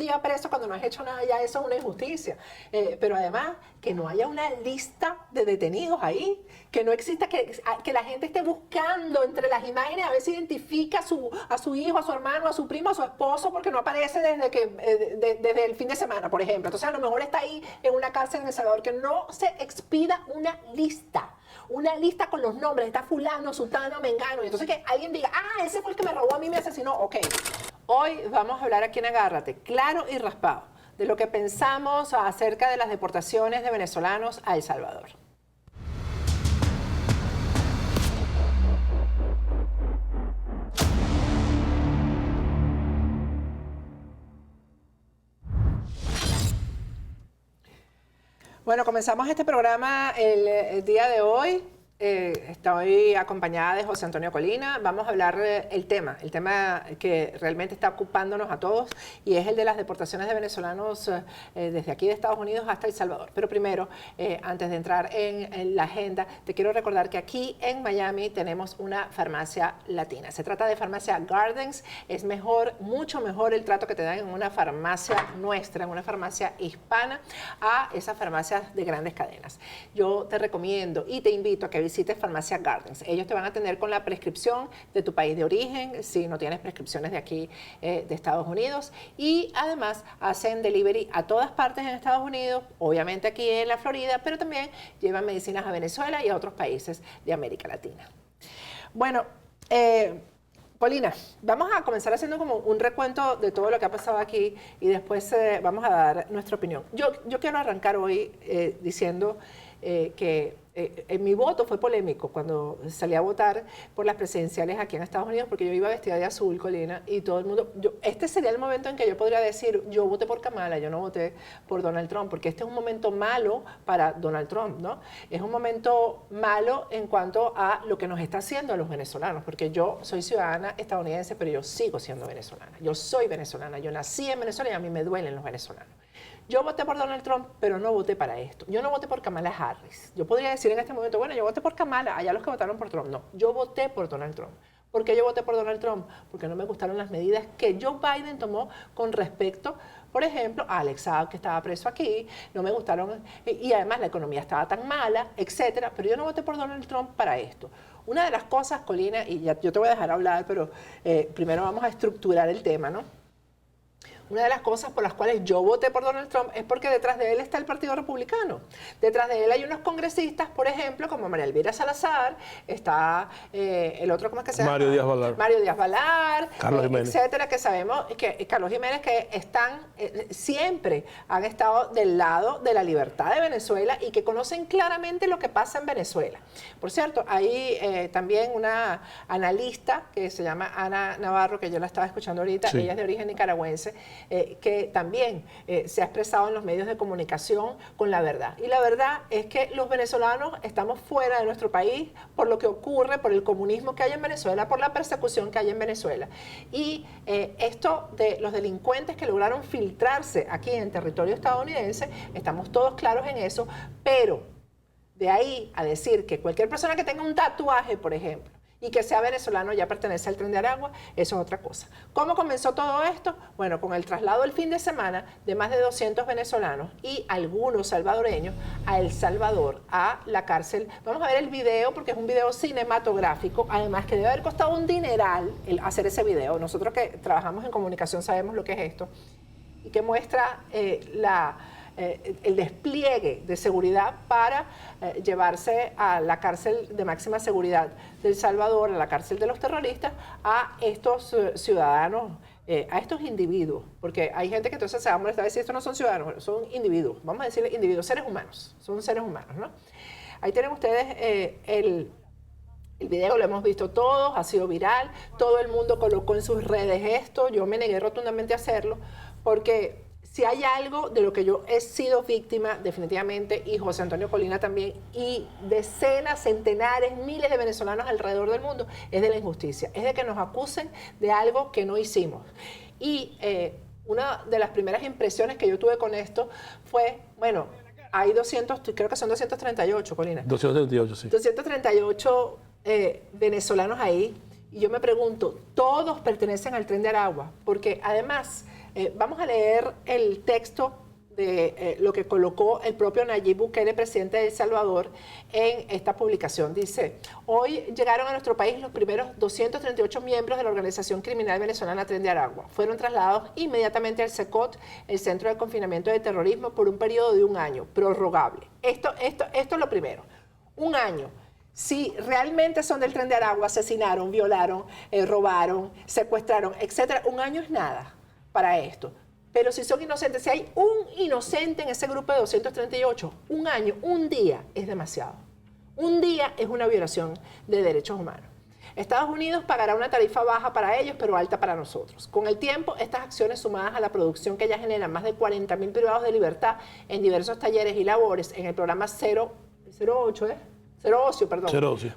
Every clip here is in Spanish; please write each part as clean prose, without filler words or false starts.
día preso cuando no has hecho nada, ya eso es una injusticia. Pero además, que no haya una lista de detenidos ahí, que no exista, que la gente esté buscando entre las imágenes a ver si identifica a su hijo, a su hermano, a su primo, a su esposo, porque no aparece desde el fin de semana, por ejemplo. Entonces, a lo mejor está ahí en una cárcel en El Salvador, que no se expida una lista con los nombres, está fulano, sultano, mengano, y entonces que alguien diga, ese fue el que me robó a mí, me asesinó, ok. Hoy vamos a hablar aquí en Agárrate, claro y raspado, de lo que pensamos acerca de las deportaciones de venezolanos a El Salvador. Bueno, comenzamos este programa el día de hoy. Estoy acompañada de José Antonio Colina. Vamos a hablar el tema que realmente está ocupándonos a todos, y es el de las deportaciones de venezolanos desde aquí de Estados Unidos hasta El Salvador. Pero primero, antes de entrar en la agenda, te quiero recordar que aquí en Miami tenemos una farmacia latina. Se trata de Farmacia Gardens. Es mejor, mucho mejor el trato que te dan en una farmacia nuestra, en una farmacia hispana, a esas farmacias de grandes cadenas. Yo te recomiendo y te invito a que visites Farmacia Gardens. Ellos te van a atender con la prescripción de tu país de origen, si no tienes prescripciones de aquí, de Estados Unidos, y además hacen delivery a todas partes en Estados Unidos, obviamente aquí en la Florida, pero también llevan medicinas a Venezuela y a otros países de América Latina. Bueno, Paulina, vamos a comenzar haciendo como un recuento de todo lo que ha pasado aquí y después vamos a dar nuestra opinión. Yo quiero arrancar hoy diciendo que mi voto fue polémico cuando salí a votar por las presidenciales aquí en Estados Unidos, porque yo iba vestida de azul, Colina, y todo el mundo... este sería el momento en que yo podría decir, yo voté por Kamala, yo no voté por Donald Trump, porque este es un momento malo para Donald Trump, ¿no? Es un momento malo en cuanto a lo que nos está haciendo a los venezolanos, porque yo soy ciudadana estadounidense, pero yo sigo siendo venezolana. Yo soy venezolana, yo nací en Venezuela y a mí me duelen los venezolanos. Yo voté por Donald Trump, pero no voté para esto. Yo no voté por Kamala Harris. Yo podría decir en este momento, bueno, yo voté por Kamala, allá los que votaron por Trump. No, yo voté por Donald Trump. ¿Por qué yo voté por Donald Trump? Porque no me gustaron las medidas que Joe Biden tomó con respecto, por ejemplo, a Alex Saab, que estaba preso aquí. No me gustaron, y además la economía estaba tan mala, etcétera. Pero yo no voté por Donald Trump para esto. Una de las cosas, Colina, y ya yo te voy a dejar hablar, pero primero vamos a estructurar el tema, ¿no? Una de las cosas por las cuales yo voté por Donald Trump es porque detrás de él está el Partido Republicano. Detrás de él hay unos congresistas, por ejemplo, como María Elvira Salazar, está el otro, ¿cómo es que se llama? Mario Díaz Balart. Mario Díaz Balart, Carlos Jiménez. etcétera, que sabemos que Carlos Jiménez, que están, siempre han estado del lado de la libertad de Venezuela y que conocen claramente lo que pasa en Venezuela. Por cierto, hay también una analista que se llama Ana Navarro, que yo la estaba escuchando ahorita, sí. Ella es de origen nicaragüense, que también se ha expresado en los medios de comunicación con la verdad. Y la verdad es que los venezolanos estamos fuera de nuestro país por lo que ocurre, por el comunismo que hay en Venezuela, por la persecución que hay en Venezuela. Y esto de los delincuentes que lograron filtrarse aquí en territorio estadounidense, estamos todos claros en eso, pero de ahí a decir que cualquier persona que tenga un tatuaje, por ejemplo, y que sea venezolano ya pertenece al Tren de Aragua, eso es otra cosa. ¿Cómo comenzó todo esto? Bueno, con el traslado el fin de semana de más de 200 venezolanos y algunos salvadoreños a El Salvador, a la cárcel. Vamos a ver el video porque es un video cinematográfico, además que debe haber costado un dineral hacer ese video. Nosotros que trabajamos en comunicación sabemos lo que es esto, y que muestra el despliegue de seguridad para llevarse a la cárcel de máxima seguridad de El Salvador, a la cárcel de los terroristas, a estos ciudadanos, a estos individuos, porque hay gente que entonces se va a molestar y decir, estos no son ciudadanos, son individuos, vamos a decirle individuos, seres humanos, son seres humanos, ¿no? Ahí tienen ustedes el video, lo hemos visto todos, ha sido viral, todo el mundo colocó en sus redes esto, yo me negué rotundamente a hacerlo, porque si hay algo de lo que yo he sido víctima, definitivamente, y José Antonio Colina también, y decenas, centenares, miles de venezolanos alrededor del mundo, es de la injusticia, es de que nos acusen de algo que no hicimos. Y una de las primeras impresiones que yo tuve con esto fue, bueno, hay 200, creo que son 238, Colina. 238, sí. 238 venezolanos ahí, y yo me pregunto, ¿todos pertenecen al Tren de Aragua? Porque además Vamos a leer el texto de lo que colocó el propio Nayib Bukele, presidente de El Salvador, en esta publicación. Dice: hoy llegaron a nuestro país los primeros 238 miembros de la organización criminal venezolana Tren de Aragua. Fueron trasladados inmediatamente al CECOT, el Centro de Confinamiento de Terrorismo, por un periodo de 1 año, prorrogable. Esto es lo primero. 1 año. Si realmente son del Tren de Aragua, asesinaron, violaron, robaron, secuestraron, etc., 1 año es nada para esto. Pero si son inocentes, si hay un inocente en ese grupo de 238, 1 año, 1 día es demasiado. 1 día es una violación de derechos humanos. Estados Unidos pagará una tarifa baja para ellos, pero alta para nosotros. Con el tiempo, estas acciones sumadas a la producción que ya generan más de 40.000 privados de libertad en diversos talleres y labores en el programa Cero Ocio,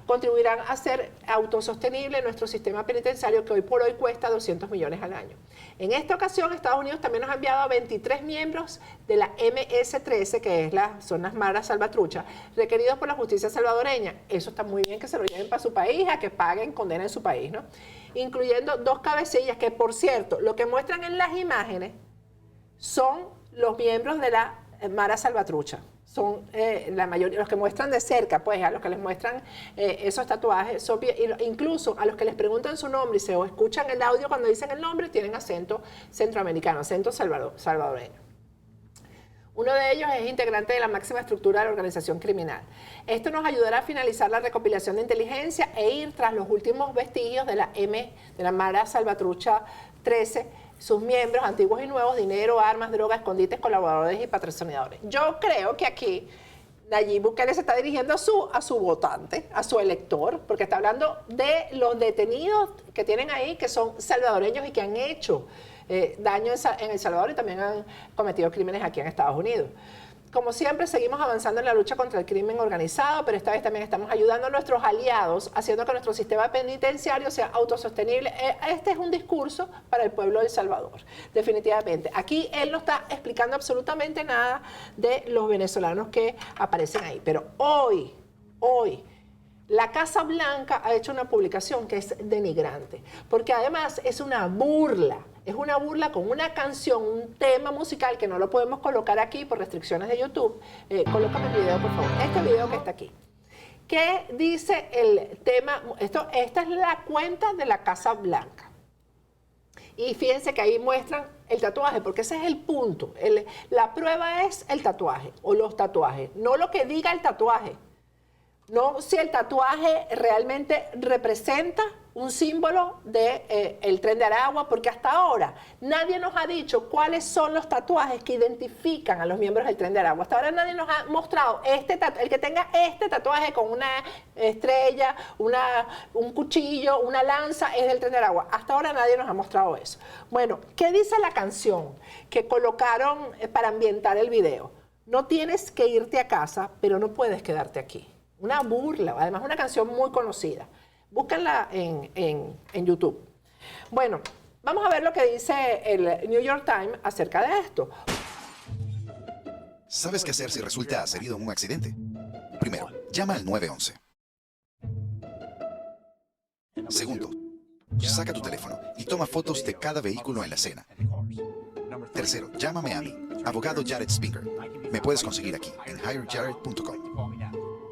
contribuirán a ser autosostenible nuestro sistema penitenciario, que hoy por hoy cuesta 200 millones al año. En esta ocasión, Estados Unidos también nos ha enviado a 23 miembros de la MS-13, que son las maras salvatruchas, requeridos por la justicia salvadoreña. Eso está muy bien, que se lo lleven para su país, a que paguen condena en su país, ¿no? Incluyendo 2 cabecillas que, por cierto, lo que muestran en las imágenes son los miembros de la mara salvatrucha. Son la mayoría, los que muestran de cerca, pues a los que les muestran esos tatuajes, incluso a los que les preguntan su nombre y o escuchan el audio cuando dicen el nombre, tienen acento centroamericano, acento salvadoreño. Uno de ellos es integrante de la máxima estructura de la organización criminal. Esto nos ayudará a finalizar la recopilación de inteligencia e ir tras los últimos vestigios de la Mara Salvatrucha 13, sus miembros, antiguos y nuevos, dinero, armas, drogas, escondites, colaboradores y patrocinadores. Yo creo que aquí Nayib Bukele se está dirigiendo a su votante, a su elector, porque está hablando de los detenidos que tienen ahí, que son salvadoreños y que han hecho daño en El Salvador y también han cometido crímenes aquí en Estados Unidos. Como siempre, seguimos avanzando en la lucha contra el crimen organizado, pero esta vez también estamos ayudando a nuestros aliados, haciendo que nuestro sistema penitenciario sea autosostenible. Este es un discurso para el pueblo de El Salvador, definitivamente. Aquí él no está explicando absolutamente nada de los venezolanos que aparecen ahí. Pero hoy, la Casa Blanca ha hecho una publicación que es denigrante, porque además es una burla. Es una burla con una canción, un tema musical que no lo podemos colocar aquí por restricciones de YouTube. Colócame el video, por favor. Este video que está aquí. ¿Qué dice el tema? Esta es la cuenta de la Casa Blanca. Y fíjense que ahí muestran el tatuaje, porque ese es el punto. La prueba es el tatuaje o los tatuajes, no lo que diga el tatuaje. No si el tatuaje realmente representa un símbolo del Tren de Aragua, porque hasta ahora nadie nos ha dicho cuáles son los tatuajes que identifican a los miembros del Tren de Aragua. Hasta ahora nadie nos ha mostrado el que tenga este tatuaje con una estrella, un cuchillo, una lanza, es del Tren de Aragua. Hasta ahora nadie nos ha mostrado eso. Bueno, ¿qué dice la canción que colocaron para ambientar el video? No tienes que irte a casa, pero no puedes quedarte aquí. Una burla, además una canción muy conocida. Búscanla en YouTube. Bueno, vamos a ver lo que dice el New York Times acerca de esto. ¿Sabes qué hacer si resultas herido en un accidente? Primero, llama al 911. Segundo, saca tu teléfono y toma fotos de cada vehículo en la escena. Tercero, llámame a mí, abogado Jared Spinger. Me puedes conseguir aquí en hirejared.com.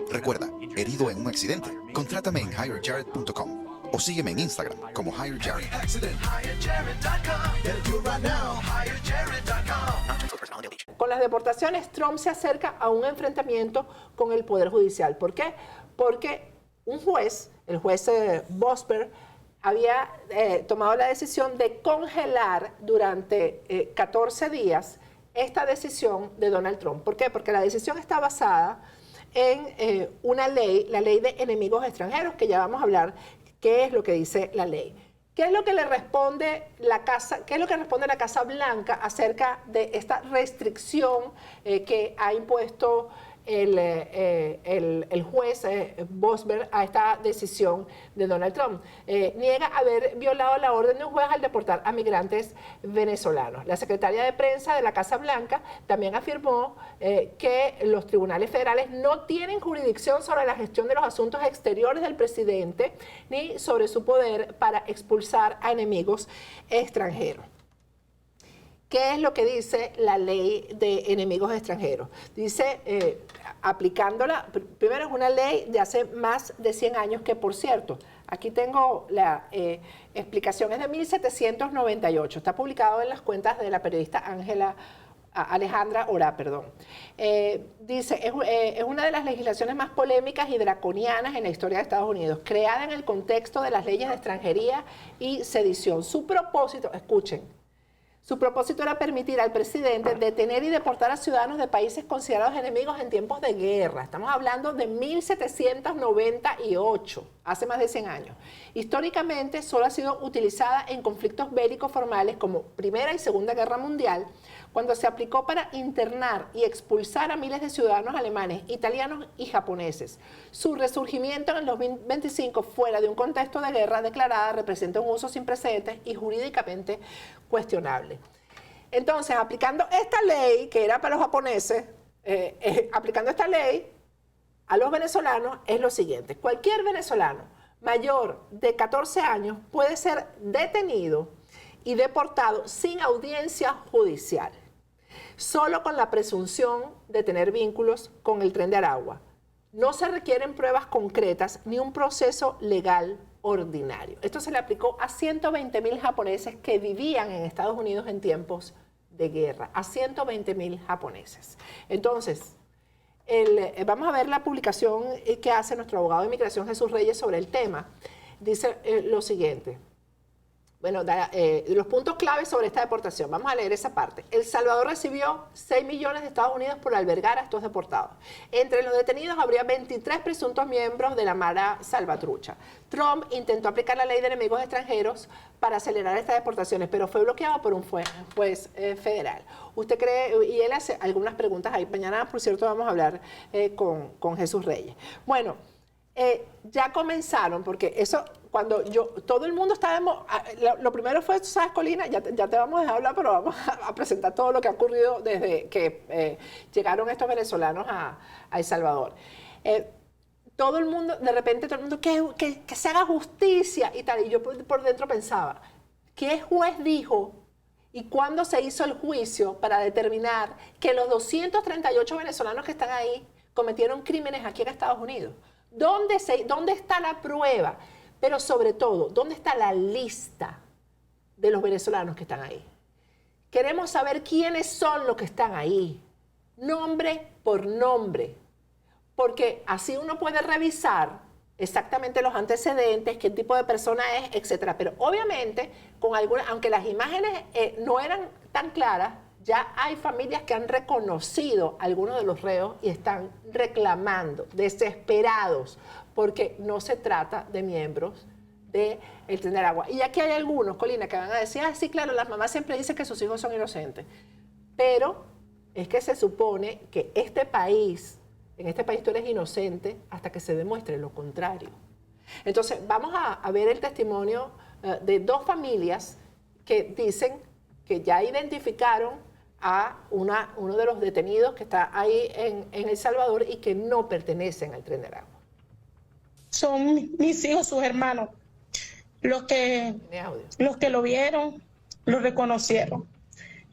Recuerda, herido en un accidente, contrátame en hirejared.com o sígueme en Instagram como hirejared. Con las deportaciones, Trump se acerca a un enfrentamiento con el Poder Judicial. ¿Por qué? Porque un juez, el juez Bosper, había tomado la decisión de congelar durante 14 días esta decisión de Donald Trump. ¿Por qué? Porque la decisión está basada en una ley, la ley de enemigos extranjeros, que ya vamos a hablar qué es lo que dice la ley. ¿Qué es lo que le responde la Casa Blanca acerca de esta restricción que ha impuesto el juez Bosber a esta decisión de Donald Trump? Niega haber violado la orden de un juez al deportar a migrantes venezolanos. La secretaria de prensa de la Casa Blanca también afirmó que los tribunales federales no tienen jurisdicción sobre la gestión de los asuntos exteriores del presidente ni sobre su poder para expulsar a enemigos extranjeros. ¿qué es lo que dice la ley de enemigos extranjeros? Dice, aplicándola, primero es una ley de hace más de 100 años que, por cierto, aquí tengo la explicación, es de 1798, está publicado en las cuentas de la periodista Alejandra Orá, perdón. Dice, es una de las legislaciones más polémicas y draconianas en la historia de Estados Unidos, creada en el contexto de las leyes de extranjería y sedición. Su propósito, escuchen, su propósito era permitir al presidente detener y deportar a ciudadanos de países considerados enemigos en tiempos de guerra. Estamos hablando de 1798, hace más de 100 años. Históricamente solo ha sido utilizada en conflictos bélicos formales como Primera y Segunda Guerra Mundial, cuando se aplicó para internar y expulsar a miles de ciudadanos alemanes, italianos y japoneses. Su resurgimiento en el 2025 fuera de un contexto de guerra declarada representa un uso sin precedentes y jurídicamente cuestionable. Entonces, aplicando esta ley, que era para los japoneses, aplicando esta ley a los venezolanos es lo siguiente: cualquier venezolano mayor de 14 años puede ser detenido y deportado sin audiencia judicial, solo con la presunción de tener vínculos con el Tren de Aragua. No se requieren pruebas concretas ni un proceso legal ordinario. Esto se le aplicó a 120.000 japoneses que vivían en Estados Unidos en tiempos de guerra, a 120.000 japoneses. Entonces, vamos a ver la publicación que hace nuestro abogado de inmigración Jesús Reyes sobre el tema. Dice lo siguiente. Bueno, los puntos claves sobre esta deportación. Vamos a leer esa parte. El Salvador recibió 6 millones de Estados Unidos por albergar a estos deportados. Entre los detenidos habría 23 presuntos miembros de la Mara Salvatrucha. Trump intentó aplicar la ley de enemigos extranjeros para acelerar estas deportaciones, pero fue bloqueado por un juez federal. ¿Usted cree? Y él hace algunas preguntas ahí. Mañana, por cierto, vamos a hablar con Jesús Reyes. Bueno, ya comenzaron, porque eso, cuando todo el mundo estábamos, lo primero fue, tú sabes, Colina, ya te vamos a dejar hablar, pero vamos a presentar todo lo que ha ocurrido desde que llegaron estos venezolanos a El Salvador. Todo el mundo, de repente todo el mundo, que se haga justicia y tal, y yo por dentro pensaba, ¿qué juez dijo y cuándo se hizo el juicio para determinar que los 238 venezolanos que están ahí cometieron crímenes aquí en Estados Unidos? ¿Dónde está la prueba? Pero sobre todo, ¿dónde está la lista de los venezolanos que están ahí? Queremos saber quiénes son los que están ahí, nombre por nombre, porque así uno puede revisar exactamente los antecedentes, qué tipo de persona es, etcétera. Pero obviamente, aunque las imágenes no eran tan claras, ya hay familias que han reconocido a algunos de los reos y están reclamando, desesperados, porque no se trata de miembros del Tren de Aragua. Y aquí hay algunos, Colina, que van a decir, sí, claro, las mamás siempre dicen que sus hijos son inocentes. Pero es que se supone que en este país tú eres inocente hasta que se demuestre lo contrario. Entonces, vamos a ver el testimonio de dos familias que dicen que ya identificaron a uno de los detenidos que está ahí en El Salvador y que no pertenecen al Tren de Aragua. Son mis hijos, sus hermanos, los que lo vieron, lo reconocieron.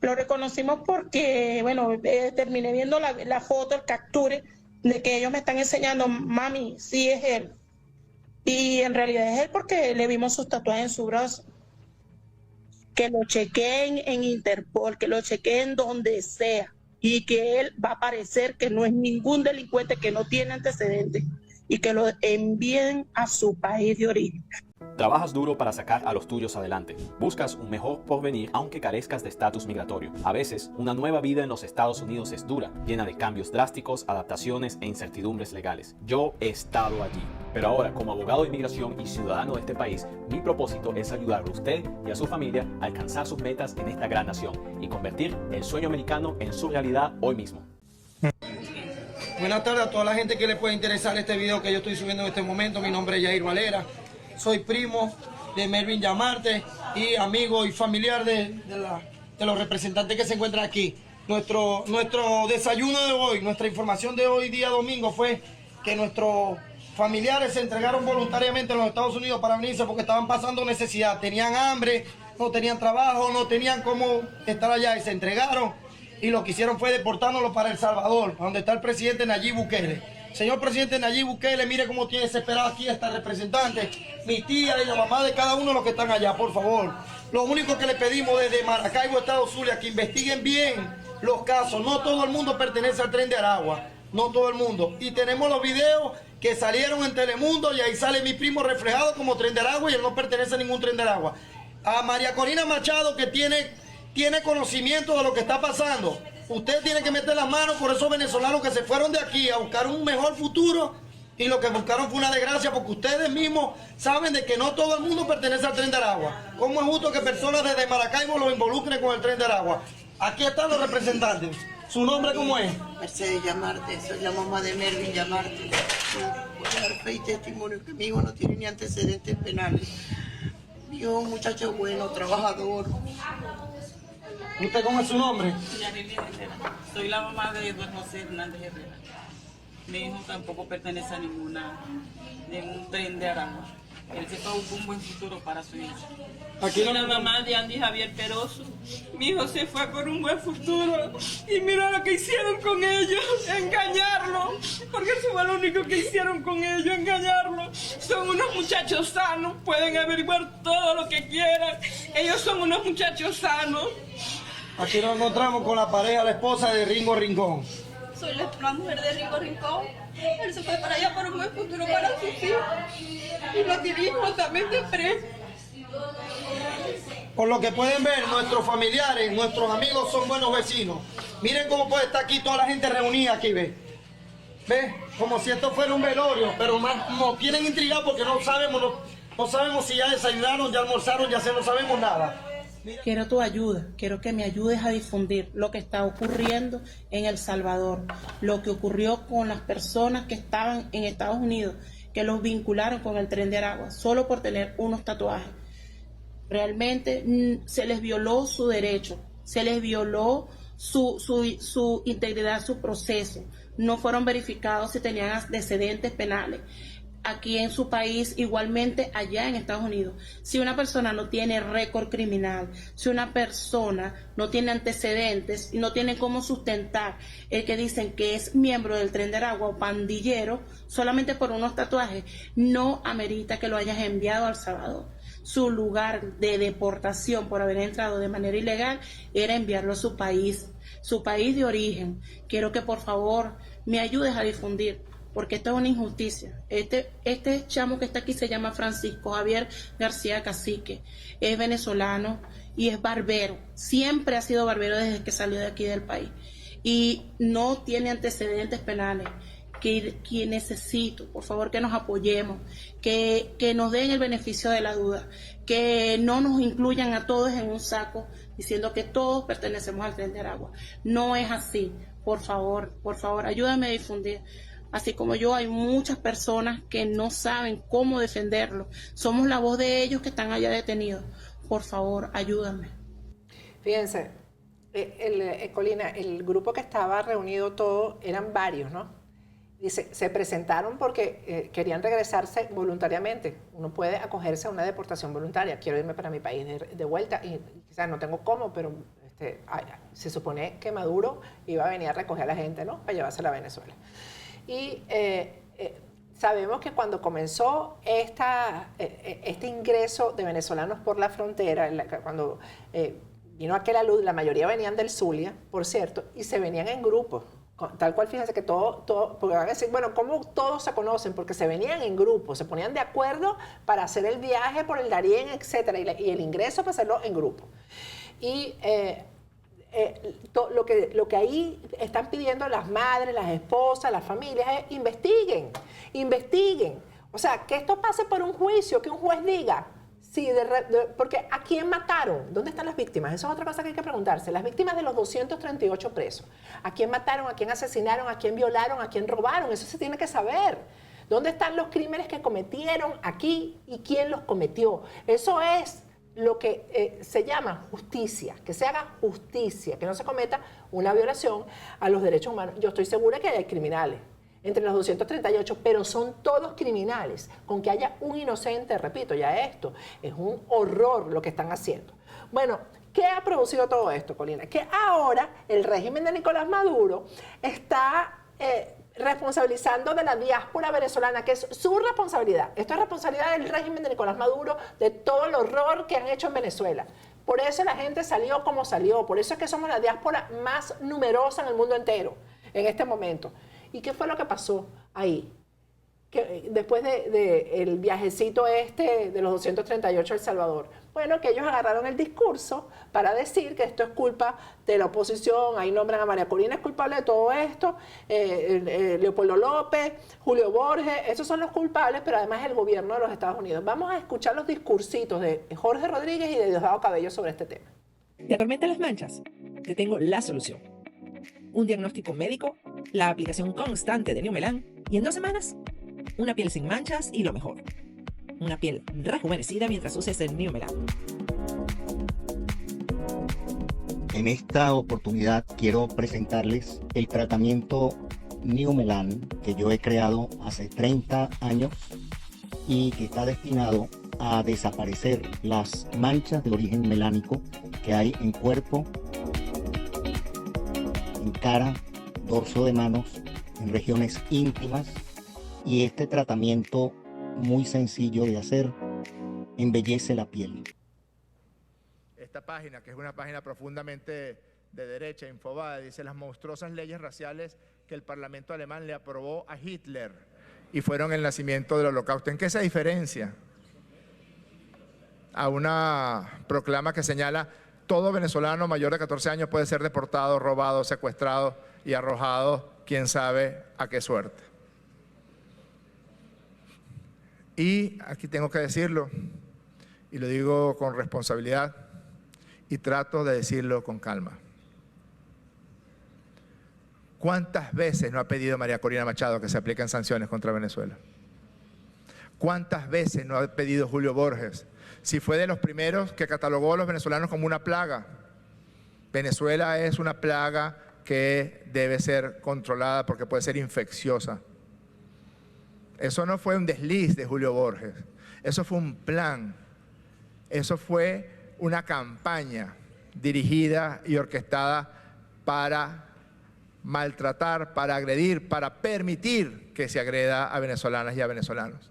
Lo reconocimos porque, bueno, terminé viendo la foto, el capture, de que ellos me están enseñando, mami, sí es él. Y en realidad es él porque le vimos sus tatuajes en su brazo. Que lo chequeen en Interpol, que lo chequeen donde sea y que él va a parecer que no es ningún delincuente, que no tiene antecedentes y que lo envíen a su país de origen. Trabajas duro para sacar a los tuyos adelante. Buscas un mejor porvenir aunque carezcas de estatus migratorio. A veces, una nueva vida en los Estados Unidos es dura, llena de cambios drásticos, adaptaciones e incertidumbres legales. Yo he estado allí. Pero ahora, como abogado de inmigración y ciudadano de este país, mi propósito es ayudarle a usted y a su familia a alcanzar sus metas en esta gran nación y convertir el sueño americano en su realidad hoy mismo. Buenas tardes a toda la gente que le puede interesar este video que yo estoy subiendo en este momento. Mi nombre es Yair Valera. Soy primo de Melvin Yamarte y amigo y familiar de los representantes que se encuentran aquí. Nuestro desayuno de hoy, nuestra información de hoy día domingo fue que nuestros familiares se entregaron voluntariamente a los Estados Unidos para venirse porque estaban pasando necesidad, tenían hambre, no tenían trabajo, no tenían cómo estar allá y se entregaron y lo que hicieron fue deportándolos para El Salvador, donde está el presidente Nayib Bukele. Señor presidente Nayib Bukele, mire cómo tiene desesperado aquí a esta representante, mi tía y la mamá de cada uno de los que están allá, por favor. Lo único que le pedimos desde Maracaibo, Estado Zulia, que investiguen bien los casos. No todo el mundo pertenece al Tren de Aragua, no todo el mundo. Y tenemos los videos que salieron en Telemundo y ahí sale mi primo reflejado como Tren de Aragua y él no pertenece a ningún Tren de Aragua. A María Corina Machado, que tiene conocimiento de lo que está pasando. Usted tiene que meter las manos por esos venezolanos que se fueron de aquí a buscar un mejor futuro y lo que buscaron fue una desgracia porque ustedes mismos saben de que no todo el mundo pertenece al Tren de Aragua. ¿Cómo es justo que personas desde Maracaibo los involucren con el Tren de Aragua? Aquí están los representantes. ¿Su nombre cómo es? Mercedes Llamarte, soy la mamá de Mervin Llamarte. Voy a dar fe y testimonio que mi hijo no tiene ni antecedentes penales. Mi hijo es un muchacho bueno, trabajador. ¿Usted cómo es su nombre? Yareli Herrera. Soy la mamá de Eduardo José Hernández Herrera. Mi hijo tampoco pertenece a ningún Tren de Aragua. Él se fue a buscar un buen futuro para su hijo. Aquí Soy la mamá de Andy Javier Peroso. Mi hijo se fue por un buen futuro y mira lo que hicieron con ellos, engañarlo. Porque eso fue lo único que hicieron con ellos, engañarlo. Son unos muchachos sanos, pueden averiguar todo lo que quieran. Ellos son unos muchachos sanos. Aquí nos encontramos con la pareja, la esposa de Ringo Rincón. Soy la mujer de Ringo Rincón. Él se fue para allá por un buen futuro para sus hijos. Y lo dirigimos también de preso. Por lo que pueden ver, nuestros familiares, nuestros amigos son buenos vecinos. Miren cómo puede estar aquí toda la gente reunida aquí, ¿ve? ¿Ve? Como si esto fuera un velorio, pero nos tienen intrigados porque no sabemos si ya desayunaron, ya almorzaron, ya no sabemos nada. Quiero tu ayuda, quiero que me ayudes a difundir lo que está ocurriendo en El Salvador, lo que ocurrió con las personas que estaban en Estados Unidos, que los vincularon con el Tren de Aragua, solo por tener unos tatuajes. Realmente se les violó su derecho, se les violó su integridad, su proceso. No fueron verificados si tenían antecedentes penales. Aquí en su país, igualmente allá en Estados Unidos. Si una persona no tiene récord criminal, si una persona no tiene antecedentes y no tiene cómo sustentar el que dicen que es miembro del Tren de Aragua o pandillero, solamente por unos tatuajes, no amerita que lo hayas enviado a El Salvador. Su lugar de deportación por haber entrado de manera ilegal era enviarlo a su país de origen. Quiero que por favor me ayudes a difundir, porque esto es una injusticia. Este chamo que está aquí se llama Francisco Javier García Cacique, es venezolano y es barbero, siempre ha sido barbero desde que salió de aquí del país y no tiene antecedentes penales. Que necesito, por favor, que nos apoyemos, que nos den el beneficio de la duda, que no nos incluyan a todos en un saco diciendo que todos pertenecemos al Tren de Aragua. No es así. Por favor, ayúdame a difundir. Así como yo, hay muchas personas que no saben cómo defenderlo. Somos la voz de ellos que están allá detenidos. Por favor, ayúdame. Fíjense, Colina, el grupo que estaba reunido todo eran varios, ¿no? Dice, se presentaron porque querían regresarse voluntariamente. Uno puede acogerse a una deportación voluntaria. Quiero irme para mi país de vuelta y quizás no tengo cómo, pero se supone que Maduro iba a venir a recoger a la gente, ¿no? Para llevársela a Venezuela. Y sabemos que cuando comenzó este ingreso de venezolanos por la frontera, cuando vino aquella luz, la mayoría venían del Zulia, por cierto, y se venían en grupos. Tal cual, fíjense que todo, porque van a decir, bueno, ¿cómo todos se conocen? Porque se venían en grupos, se ponían de acuerdo para hacer el viaje por el Darién, etcétera, y el ingreso para hacerlo en grupo. Y lo que ahí están pidiendo las madres, las esposas, las familias es investiguen. O sea, que esto pase por un juicio, que un juez diga, sí, porque ¿a quién mataron? ¿Dónde están las víctimas? Eso es otra cosa que hay que preguntarse. Las víctimas de los 238 presos. ¿A quién mataron? ¿A quién asesinaron? ¿A quién violaron? ¿A quién robaron? Eso se tiene que saber. ¿Dónde están los crímenes que cometieron aquí y quién los cometió? Eso es lo que se llama justicia, que se haga justicia, que no se cometa una violación a los derechos humanos. Yo estoy segura que hay criminales entre los 238, pero son todos criminales. Con que haya un inocente, repito, ya esto es un horror lo que están haciendo. Bueno, ¿qué ha producido todo esto, Colina? Que ahora el régimen de Nicolás Maduro está responsabilizando de la diáspora venezolana, que es su responsabilidad. Esto es responsabilidad del régimen de Nicolás Maduro, de todo el horror que han hecho en Venezuela. Por eso la gente salió como salió, por eso es que somos la diáspora más numerosa en el mundo entero en este momento. ¿Y qué fue lo que pasó ahí? Que después del viajecito de los 238 a El Salvador. Bueno, que ellos agarraron el discurso para decir que esto es culpa de la oposición, ahí nombran a María Corina, es culpable de todo esto, Leopoldo López, Julio Borges, esos son los culpables, pero además el gobierno de los Estados Unidos. Vamos a escuchar los discursitos de Jorge Rodríguez y de Diosdado Cabello sobre este tema. ¿Te atormentan las manchas? Te tengo la solución. Un diagnóstico médico, la aplicación constante de New Melan y en 2 semanas, una piel sin manchas y lo mejor, una piel rejuvenecida mientras uses el New Melan. En esta oportunidad quiero presentarles el tratamiento New Melan que yo he creado hace 30 años y que está destinado a desaparecer las manchas de origen melánico que hay en cuerpo, en cara, dorso de manos, en regiones íntimas. Y este tratamiento muy sencillo de hacer embellece la piel. Esta página, que es una página profundamente de derecha, Infobae, dice las monstruosas leyes raciales que el Parlamento alemán le aprobó a Hitler y fueron el nacimiento del Holocausto. ¿En qué se diferencia a una proclama que señala todo venezolano mayor de 14 años puede ser deportado, robado, secuestrado y arrojado, quién sabe a qué suerte? Y aquí tengo que decirlo, y lo digo con responsabilidad, y trato de decirlo con calma. ¿Cuántas veces no ha pedido María Corina Machado que se apliquen sanciones contra Venezuela? ¿Cuántas veces no ha pedido Julio Borges? Si fue de los primeros que catalogó a los venezolanos como una plaga. Venezuela es una plaga que debe ser controlada porque puede ser infecciosa. Eso no fue un desliz de Julio Borges, eso fue un plan, eso fue una campaña dirigida y orquestada para maltratar, para agredir, para permitir que se agreda a venezolanas y a venezolanos.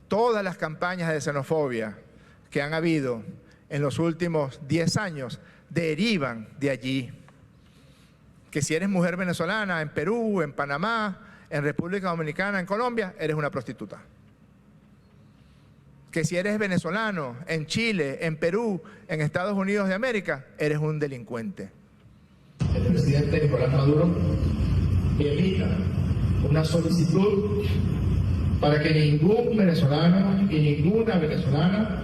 Todas las campañas de xenofobia que han habido en los últimos 10 años derivan de allí. Que si eres mujer venezolana en Perú, en Panamá, en República Dominicana, en Colombia, eres una prostituta. Que si eres venezolano en Chile, en Perú, en Estados Unidos de América, eres un delincuente. El presidente Nicolás Maduro emita una solicitud para que ningún venezolano y ninguna venezolana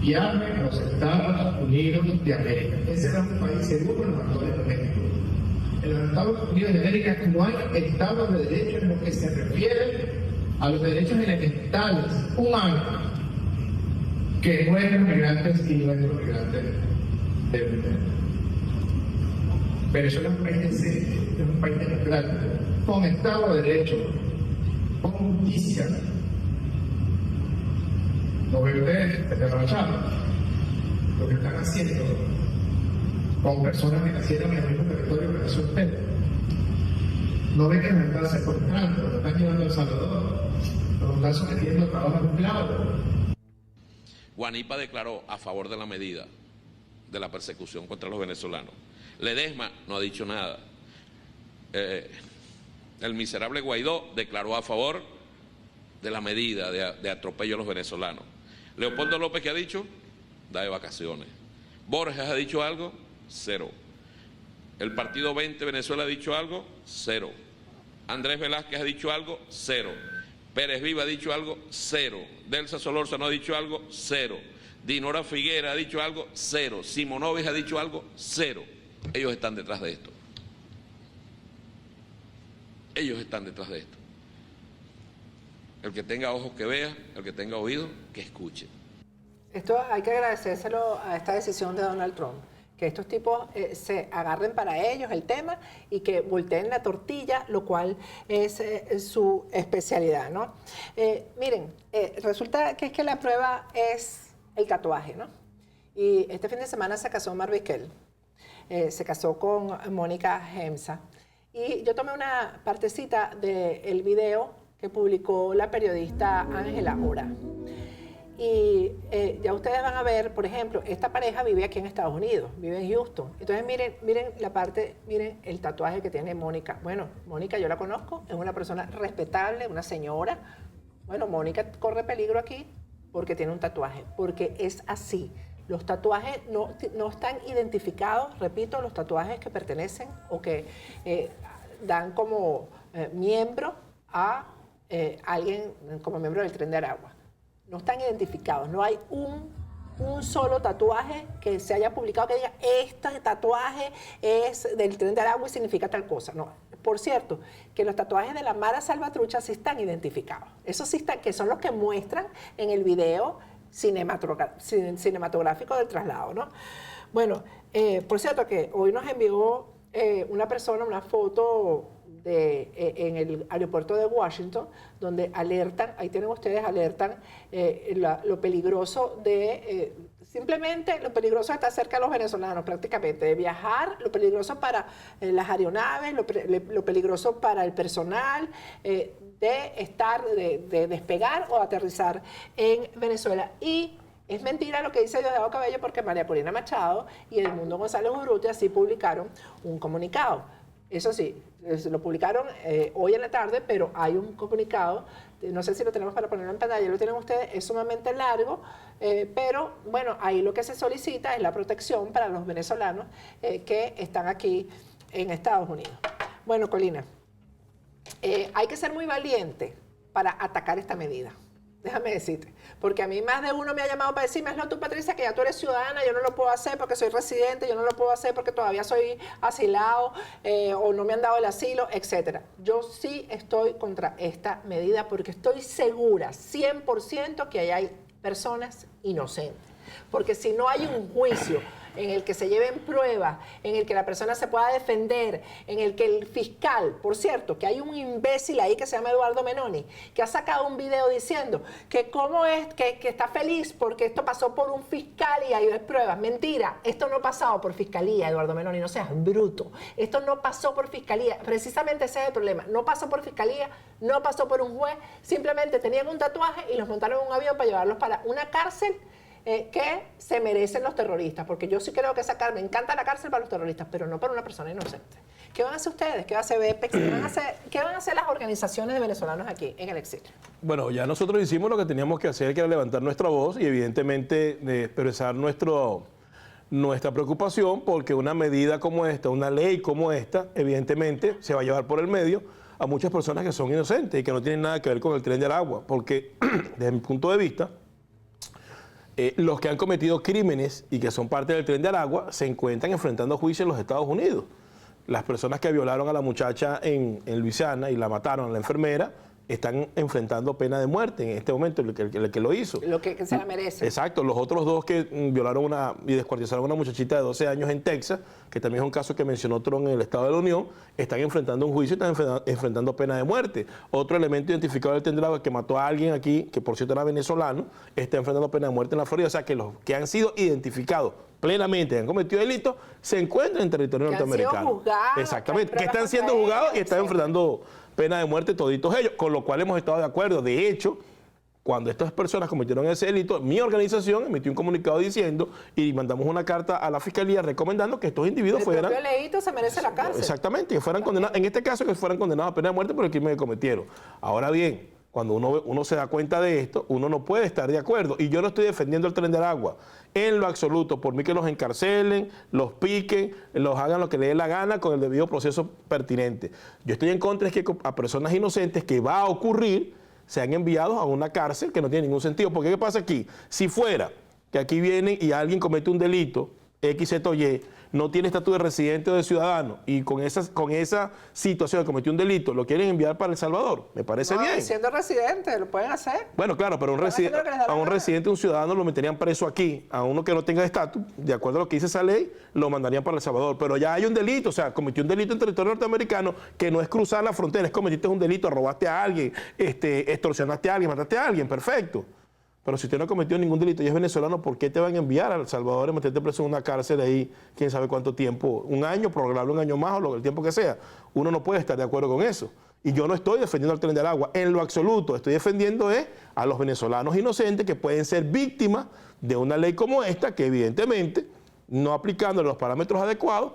viaje a los Estados Unidos de América. Ese era un país seguro en los actuales momentos. En los Estados Unidos de América no hay Estado de Derecho en lo que se refiere a los derechos elementales, humanos, que nuestros migrantes y nuestros migrantes deben tener. Venezuela es un país decente, es un país democrático, con Estado de Derecho, con justicia. ¿No ve ustedes desde Machado lo que están haciendo con personas que nacieron en el mismo territorio que nació usted? ¿No ven que nos están secuestrando, nos están llevando a El Salvador, nos están sometiendo a trabajo esclavo? Guanipa declaró a favor de la medida de la persecución contra los venezolanos. Ledesma no ha dicho nada. El miserable Guaidó declaró a favor de la medida de atropello a los venezolanos. Leopoldo López, ¿qué ha dicho? Da de vacaciones. Borges ha dicho algo, 0. El Partido 20 Venezuela ha dicho algo, 0. Andrés Velázquez ha dicho algo, 0. Pérez Viva ha dicho algo, 0. Delsa Solórzano ha dicho algo, 0. Dinora Figuera ha dicho algo, 0. Simonovic ha dicho algo, 0. Ellos están detrás de esto. Ellos están detrás de esto. El que tenga ojos que vea, el que tenga oídos que escuche. Esto hay que agradecérselo a esta decisión de Donald Trump, que estos tipos se agarren para ellos el tema y que volteen la tortilla, lo cual es su especialidad, ¿no? Miren, resulta que es que la prueba es el tatuaje, ¿no? Y este fin de semana se casó Marviquel, se casó con Mónica Gemsa. Y yo tomé una partecita del video que publicó la periodista Ángela Ora. Y ya ustedes van a ver, por ejemplo, esta pareja vive aquí en Estados Unidos, vive en Houston. Entonces miren la parte, miren el tatuaje que tiene Mónica. Bueno, Mónica yo la conozco, es una persona respetable, una señora. Bueno, Mónica corre peligro aquí porque tiene un tatuaje, porque es así. Los tatuajes no están identificados, repito, los tatuajes que pertenecen o que dan como miembro a alguien como miembro del Tren de Aragua. No están identificados, no hay un solo tatuaje que se haya publicado que diga este tatuaje es del Tren de Aragua y significa tal cosa. No. Por cierto, que los tatuajes de la Mara Salvatrucha sí están identificados. Esos sí están, que son los que muestran en el video cinematográfico del traslado, ¿no? Bueno, por cierto que hoy nos envió una persona una foto en el aeropuerto de Washington, donde alertan, ahí tienen ustedes, alertan lo peligroso de, simplemente lo peligroso de estar cerca de los venezolanos prácticamente, de viajar, lo peligroso para las aeronaves, lo peligroso para el personal, de despegar o aterrizar en Venezuela. Y es mentira lo que dice Diosdado Cabello, porque María Corina Machado y Edmundo González Urrutia sí publicaron un comunicado. Eso sí, lo publicaron hoy en la tarde, pero hay un comunicado, no sé si lo tenemos para ponerlo en pantalla, lo tienen ustedes, es sumamente largo, pero bueno, ahí lo que se solicita es la protección para los venezolanos que están aquí en Estados Unidos. Bueno, Colina, hay que ser muy valiente para atacar esta medida. Déjame decirte, porque a mí más de uno me ha llamado para decirme, hazlo tú, Patricia, que ya tú eres ciudadana, yo no lo puedo hacer porque soy residente, yo no lo puedo hacer porque todavía soy asilado o no me han dado el asilo, etc. Yo sí estoy contra esta medida porque estoy segura, 100%, que ahí hay personas inocentes. Porque si no hay un juicio en el que se lleven pruebas, en el que la persona se pueda defender, en el que el fiscal, por cierto, que hay un imbécil ahí que se llama Eduardo Menoni, que ha sacado un video diciendo que cómo es, que está feliz porque esto pasó por un fiscal y hay pruebas. Mentira, esto no ha pasado por fiscalía, Eduardo Menoni, no seas bruto. Esto no pasó por fiscalía, precisamente ese es el problema. No pasó por fiscalía, no pasó por un juez, simplemente tenían un tatuaje y los montaron en un avión para llevarlos para una cárcel que se merecen los terroristas, porque yo sí creo que me encanta la cárcel para los terroristas, pero no para una persona inocente. ¿Qué van a hacer ustedes? ¿Qué va a hacer BEPEX? ¿Qué van a hacer las organizaciones de venezolanos aquí en el exilio? Bueno, ya nosotros hicimos lo que teníamos que hacer, que era levantar nuestra voz y evidentemente expresar nuestra preocupación, porque una medida como esta, una ley como esta, evidentemente se va a llevar por el medio a muchas personas que son inocentes y que no tienen nada que ver con el Tren de Aragua, porque desde mi punto de vista, los que han cometido crímenes y que son parte del Tren de Aragua se encuentran enfrentando juicio en los Estados Unidos. Las personas que violaron a la muchacha en Luisiana y la mataron, a la enfermera, están enfrentando pena de muerte en este momento, el que lo hizo. Lo que se la merece. Exacto. Los otros dos que violaron y descuartizaron a una muchachita de 12 años en Texas, que también es un caso que mencionó Trump en el Estado de la Unión, están enfrentando un juicio y están enfrentando pena de muerte. Otro elemento identificado del Tren de Aragua que mató a alguien aquí, que por cierto era venezolano, está enfrentando pena de muerte en la Florida. O sea que los que han sido identificados plenamente, han cometido delitos, se encuentran en territorio norteamericano. Han sido juzgados, exactamente, que están siendo juzgados y están enfrentando pena de muerte toditos ellos, con lo cual hemos estado de acuerdo. De hecho, cuando estas personas cometieron ese delito, mi organización emitió un comunicado diciendo y mandamos una carta a la Fiscalía recomendando que estos individuos fueran... El propio Leito se merece la cárcel. Exactamente, que fueran condenados, en este caso que fueran condenados a pena de muerte por el crimen que cometieron. Ahora bien, cuando uno se da cuenta de esto, uno no puede estar de acuerdo. Y yo no estoy defendiendo el Tren de Aragua en lo absoluto. Por mí que los encarcelen, los piquen, los hagan lo que les dé la gana con el debido proceso pertinente. Yo estoy en contra de que a personas inocentes, que va a ocurrir, sean enviados a una cárcel que no tiene ningún sentido. Porque ¿qué pasa aquí? Si fuera que aquí vienen y alguien comete un delito, X, Z o Y, no tiene estatus de residente o de ciudadano y con esa situación de cometió un delito, lo quieren enviar para El Salvador, me parece bien. Siendo residente, lo pueden hacer. Bueno, claro, pero a un residente, un ciudadano lo meterían preso aquí, a uno que no tenga estatus, de acuerdo a lo que dice esa ley, lo mandarían para El Salvador. Pero ya hay un delito, o sea, cometió un delito en territorio norteamericano que no es cruzar la frontera, es cometiste un delito, robaste a alguien, extorsionaste a alguien, mataste a alguien, perfecto. Pero si usted no ha cometido ningún delito y es venezolano, ¿por qué te van a enviar a El Salvador y meterte preso en una cárcel ahí, quién sabe cuánto tiempo? Un año, prorrogarlo un año más o el tiempo que sea. Uno no puede estar de acuerdo con eso. Y yo no estoy defendiendo al Tren de Aragua, en lo absoluto. Estoy defendiendo a los venezolanos inocentes que pueden ser víctimas de una ley como esta, que evidentemente, no aplicando los parámetros adecuados,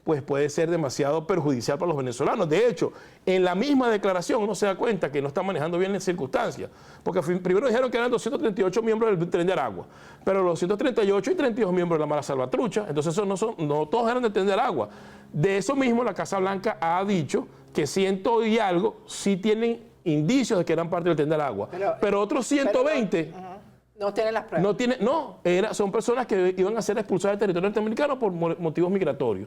pues puede ser demasiado perjudicial para los venezolanos. De hecho, en la misma declaración uno se da cuenta que no está manejando bien las circunstancias, porque primero dijeron que eran 238 miembros del Tren de Aragua, pero los 238 y 32 miembros de la Mara Salvatrucha, entonces no todos eran del Tren de Aragua. De eso mismo la Casa Blanca ha dicho que 100 y algo sí tienen indicios de que eran parte del Tren de Aragua, pero otros 120... No tienen las pruebas. Son personas que iban a ser expulsadas del territorio norteamericano por motivos migratorios.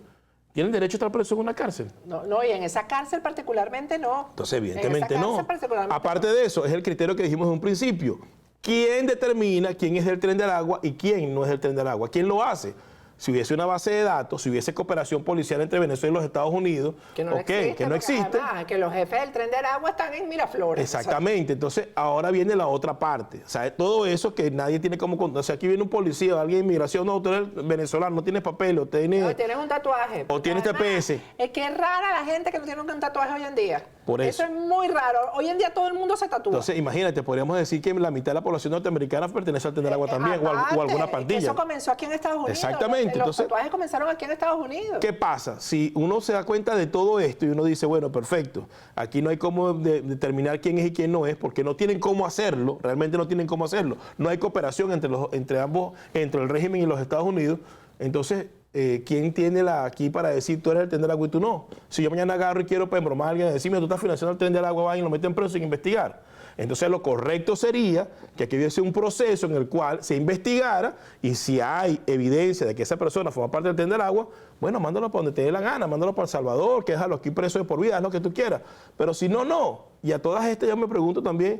¿Tienen derecho a estar presos en una cárcel? No, y en esa cárcel particularmente no. Entonces, evidentemente no. Aparte de eso, es el criterio que dijimos en un principio. ¿Quién determina quién es del Tren de Aragua y quién no es del Tren de Aragua? ¿Quién lo hace? Si hubiese una base de datos, si hubiese cooperación policial entre Venezuela y los Estados Unidos, que no existe. Además, que los jefes del Tren de Aragua están en Miraflores. Exactamente. Entonces, ahora viene la otra parte. O sea, todo eso que nadie tiene como... O sea, aquí viene un policía o alguien de inmigración, no, tú eres venezolano, no tienes papel, o tienes... tienes un tatuaje. O tienes TPS. Es que es rara la gente que no tiene un tatuaje hoy en día. Por eso. Eso es muy raro. Hoy en día todo el mundo se tatúa. Entonces, imagínate, podríamos decir que la mitad de la población norteamericana pertenece al Tren de Aragua también, o alguna pandilla. Eso comenzó aquí en Estados Unidos. Exactamente. Los tatuajes comenzaron aquí en Estados Unidos. ¿Qué pasa? Si uno se da cuenta de todo esto y uno dice, bueno, perfecto, aquí no hay cómo determinar quién es y quién no es, porque no tienen cómo hacerlo, realmente no tienen cómo hacerlo. No hay cooperación entre ambos, entre el régimen y los Estados Unidos. Entonces, ¿quién tiene aquí para decir tú eres el Tren de Aragua y tú no? Si yo mañana agarro y quiero embromar a alguien y decirme tú estás financiando el Tren de Aragua, van y lo meten preso sin investigar. Entonces lo correcto sería que aquí hubiese un proceso en el cual se investigara y si hay evidencia de que esa persona forma parte del Tren de Aragua, bueno, mándalo para donde te dé la gana, mándalo para El Salvador, que déjalo aquí preso de por vida, haz lo que tú quieras. Pero si no, no. Y a todas estas yo me pregunto también,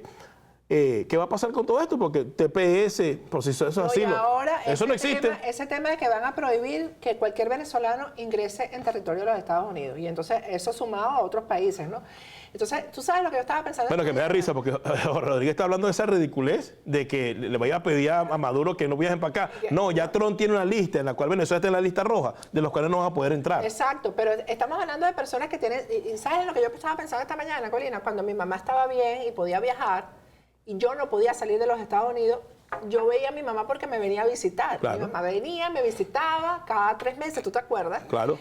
¿qué va a pasar con todo esto? Porque TPS, proceso de asilo, eso no existe. Ese tema de que van a prohibir que cualquier venezolano ingrese en territorio de los Estados Unidos. Y entonces eso sumado a otros países, ¿no? Entonces, tú sabes lo que yo estaba pensando. Bueno, que me da risa porque Rodríguez está hablando de esa ridiculez de que le vaya a pedir a Maduro que no viajen para acá. No, ya Trump tiene una lista en la cual Venezuela está en la lista roja, de los cuales no van a poder entrar. Exacto, pero estamos hablando de personas que tienen... Y ¿sabes lo que yo estaba pensando esta mañana, Colina? Cuando mi mamá estaba bien y podía viajar, y yo no podía salir de los Estados Unidos, yo veía a mi mamá porque me venía a visitar. Claro. Mi mamá venía, me visitaba cada 3 meses, ¿tú te acuerdas? Claro.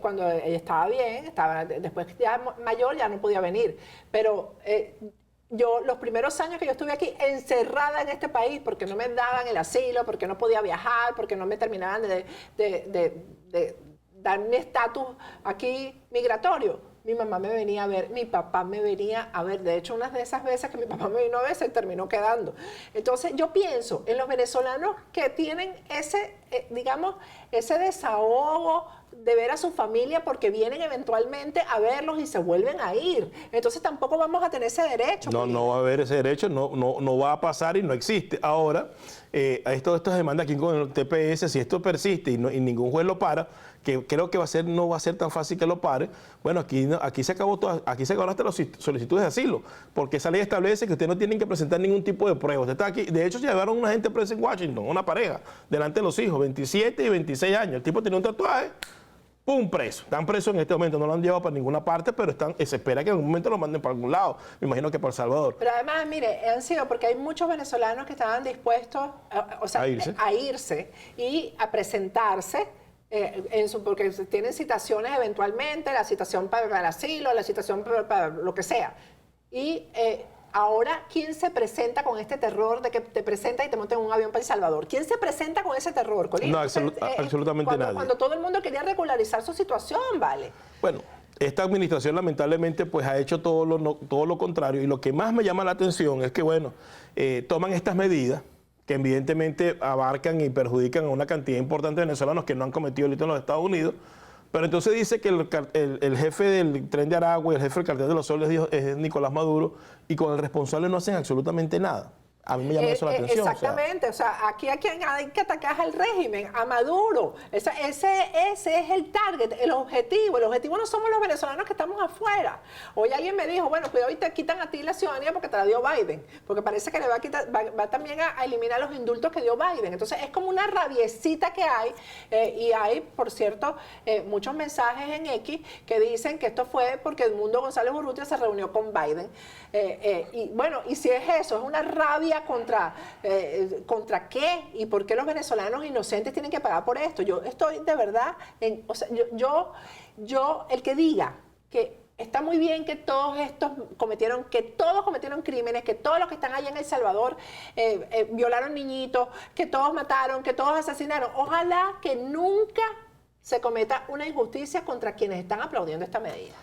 Cuando ella estaba bien, después ya mayor ya no podía venir. Pero yo, los primeros años que yo estuve aquí encerrada en este país, porque no me daban el asilo, porque no podía viajar, porque no me terminaban de dar mi estatus aquí migratorio, mi mamá me venía a ver, mi papá me venía a ver. De hecho, una de esas veces que mi papá me vino a ver, se terminó quedando. Entonces, yo pienso en los venezolanos que tienen ese, digamos, ese desahogo de ver a su familia porque vienen eventualmente a verlos y se vuelven a ir. Entonces, tampoco vamos a tener ese derecho. No va a haber ese derecho, no va a pasar y no existe. Ahora, estas demandas aquí con el TPS, si esto persiste y ningún juez lo para, que creo que no va a ser tan fácil que lo pare, bueno, aquí se acabó todo, aquí se acabaron hasta las solicitudes de asilo, porque esa ley establece que ustedes no tienen que presentar ningún tipo de prueba. Usted está aquí, de hecho, llevaron a una gente presa en Washington, una pareja, delante de los hijos, 27 y 26 años. El tipo tenía un tatuaje, ¡pum! Preso. Están presos en este momento, no lo han llevado para ninguna parte, pero se espera que en algún momento lo manden para algún lado. Me imagino que para El Salvador. Pero además, mire, han sido porque hay muchos venezolanos que estaban dispuestos a irse y a presentarse. Porque tienen citaciones eventualmente, la citación para el asilo, la citación para lo que sea. Y ahora, ¿quién se presenta con este terror de que te presenta y te monta en un avión para El Salvador? ¿Quién se presenta con ese terror, Colina? No, absolutamente nadie. Cuando todo el mundo quería regularizar su situación, ¿vale? Bueno, esta administración lamentablemente pues ha hecho todo lo contrario, y lo que más me llama la atención es que, bueno, toman estas medidas que evidentemente abarcan y perjudican a una cantidad importante de venezolanos que no han cometido delito en los Estados Unidos, pero entonces dice que el jefe del Tren de Aragua y el jefe del Cartel de los Soles es Nicolás Maduro, y con el responsable no hacen absolutamente nada. A mí me llama eso la atención. Exactamente, o sea, aquí a quien hay que atacar al régimen, a Maduro. Ese es el target, el objetivo. El objetivo no somos los venezolanos que estamos afuera. Hoy alguien me dijo, bueno, cuidado y te quitan a ti la ciudadanía porque te la dio Biden, porque parece que le va a quitar, va también a eliminar los indultos que dio Biden. Entonces es como una rabiecita que hay, y hay, por cierto, muchos mensajes en X que dicen que esto fue porque Edmundo González Urrutia se reunió con Biden. Y bueno, y si es eso, es una rabia contra qué y por qué los venezolanos inocentes tienen que pagar por esto. Yo estoy de verdad, o sea, yo el que diga que está muy bien que todos cometieron crímenes, que todos los que están allá en El Salvador violaron niñitos, que todos mataron, que todos asesinaron. Ojalá que nunca se cometa una injusticia contra quienes están aplaudiendo esta medida.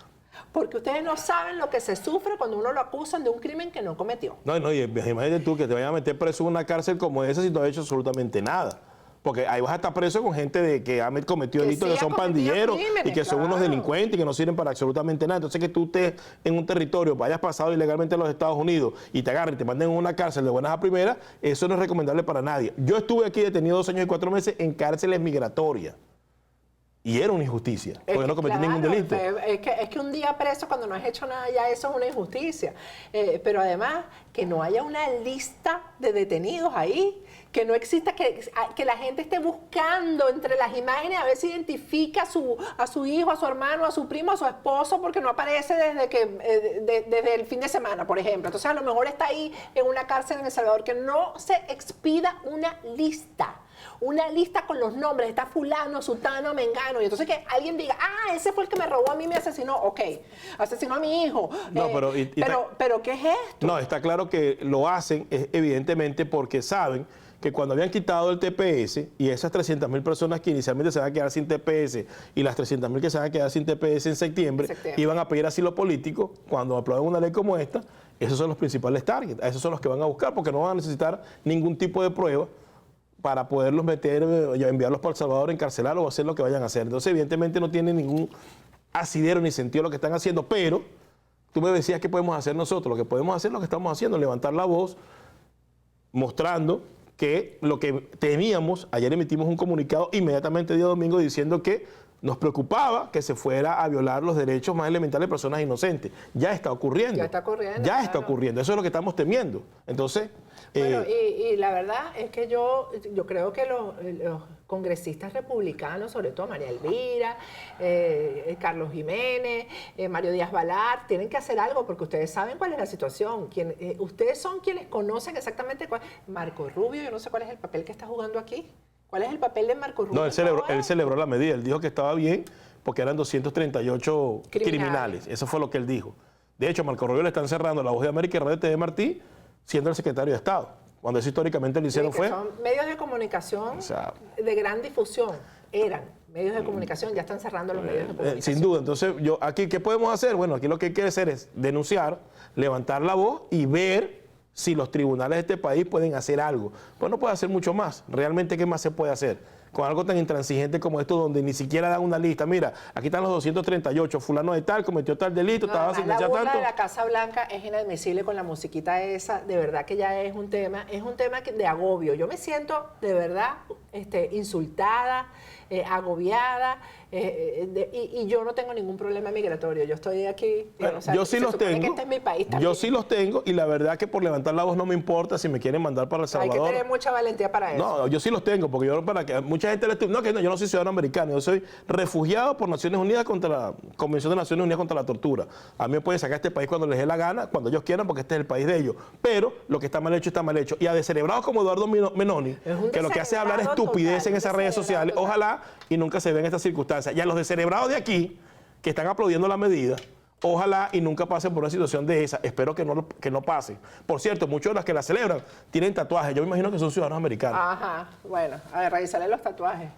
Porque ustedes no saben lo que se sufre cuando uno lo acusan de un crimen que no cometió. No, y imagínate tú que te vayan a meter preso en una cárcel como esa si no has hecho absolutamente nada. Porque ahí vas a estar preso con gente que ha cometido delitos, que son pandilleros y que son unos delincuentes y que no sirven para absolutamente nada. Entonces que tú estés en un territorio, vayas pasado ilegalmente a los Estados Unidos y te agarren y te manden en una cárcel de buenas a primeras, eso no es recomendable para nadie. Yo estuve aquí detenido 2 años y 4 meses en cárceles migratorias. Y era una injusticia, porque no cometí ningún delito. Es que un día preso cuando no has hecho nada, ya eso es una injusticia. Pero además, que no haya una lista de detenidos ahí, que no exista, que la gente esté buscando entre las imágenes a ver si identifica a su hijo, a su hermano, a su primo, a su esposo, porque no aparece desde el fin de semana, por ejemplo. Entonces, a lo mejor está ahí en una cárcel en El Salvador, que no se expida una lista con los nombres, está fulano, sutano, mengano, y entonces que alguien diga, ese fue el que me robó a mí, me asesinó, ok, asesinó a mi hijo. No, pero ¿qué es esto? No, está claro que lo hacen evidentemente porque saben que cuando habían quitado el TPS y esas 300.000 personas que inicialmente se van a quedar sin TPS y las 300.000 que se van a quedar sin TPS en septiembre, iban a pedir asilo político, cuando aprueben una ley como esta, esos son los principales targets, a esos son los que van a buscar porque no van a necesitar ningún tipo de prueba para poderlos meter, enviarlos para El Salvador, encarcelarlos o hacer lo que vayan a hacer. Entonces, evidentemente no tiene ningún asidero ni sentido lo que están haciendo, pero tú me decías qué podemos hacer nosotros. Lo que podemos hacer es lo que estamos haciendo, levantar la voz, mostrando que lo que temíamos, ayer emitimos un comunicado inmediatamente el día domingo diciendo que nos preocupaba que se fuera a violar los derechos más elementales de personas inocentes. Ya está ocurriendo. Ya está ocurriendo. Ya está ocurriendo. Eso es lo que estamos temiendo. Entonces... Bueno, y la verdad es que yo creo que los congresistas republicanos, sobre todo María Elvira, Carlos Jiménez, Mario Díaz Balart, tienen que hacer algo porque ustedes saben cuál es la situación. Ustedes son quienes conocen exactamente cuál. Marco Rubio, yo no sé cuál es el papel que está jugando aquí. ¿Cuál es el papel de Marco Rubio? No, él celebró la medida. Él dijo que estaba bien porque eran 238 criminales. Eso fue lo que él dijo. De hecho, Marco Rubio le están cerrando La Voz de América y Radio TV Martí, siendo el secretario de Estado. Cuando eso históricamente lo hicieron fue... Son medios de comunicación de gran difusión. Eran medios de comunicación, ya están cerrando los medios de comunicación. Sin duda. Entonces, aquí, ¿qué podemos hacer? Bueno, aquí lo que hay que hacer es denunciar, levantar la voz y ver si los tribunales de este país pueden hacer algo. Pues no puede hacer mucho más. Realmente, ¿qué más se puede hacer? Con algo tan intransigente como esto, donde ni siquiera dan una lista. Mira, aquí están los 238, fulano de tal, cometió tal delito, estaba sin la burla tanto. de la Casa Blanca es inadmisible con la musiquita esa, de verdad que ya es un tema de agobio. Yo me siento de verdad insultada, agobiada, y yo no tengo ningún problema migratorio. Yo estoy aquí. Bueno, yo sí los tengo. Que este es mi país también. Yo sí los tengo y la verdad que por levantar la voz no me importa si me quieren mandar para El Salvador. Hay que tener mucha valentía para eso. No, yo sí los tengo porque mucha gente yo no soy ciudadano americano, yo soy refugiado por Naciones Unidas contra la Convención de Naciones Unidas contra la Tortura. A mí me pueden sacar este país cuando les dé la gana, cuando ellos quieran, porque este es el país de ellos. Pero lo que está mal hecho está mal hecho. Y a descerebrados como Eduardo Menoni, que lo que hace es hablar estupidez en esas redes sociales, ojalá y nunca se vean estas circunstancias. Y a los descerebrados de aquí, que están aplaudiendo la medida, ojalá y nunca pasen por una situación de esa. Espero que no pasen. Por cierto, muchos de los que la celebran tienen tatuajes. Yo me imagino que son ciudadanos americanos. Ajá, bueno, a ver, revisarle los tatuajes.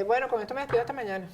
Bueno, con esto me despido hasta mañana.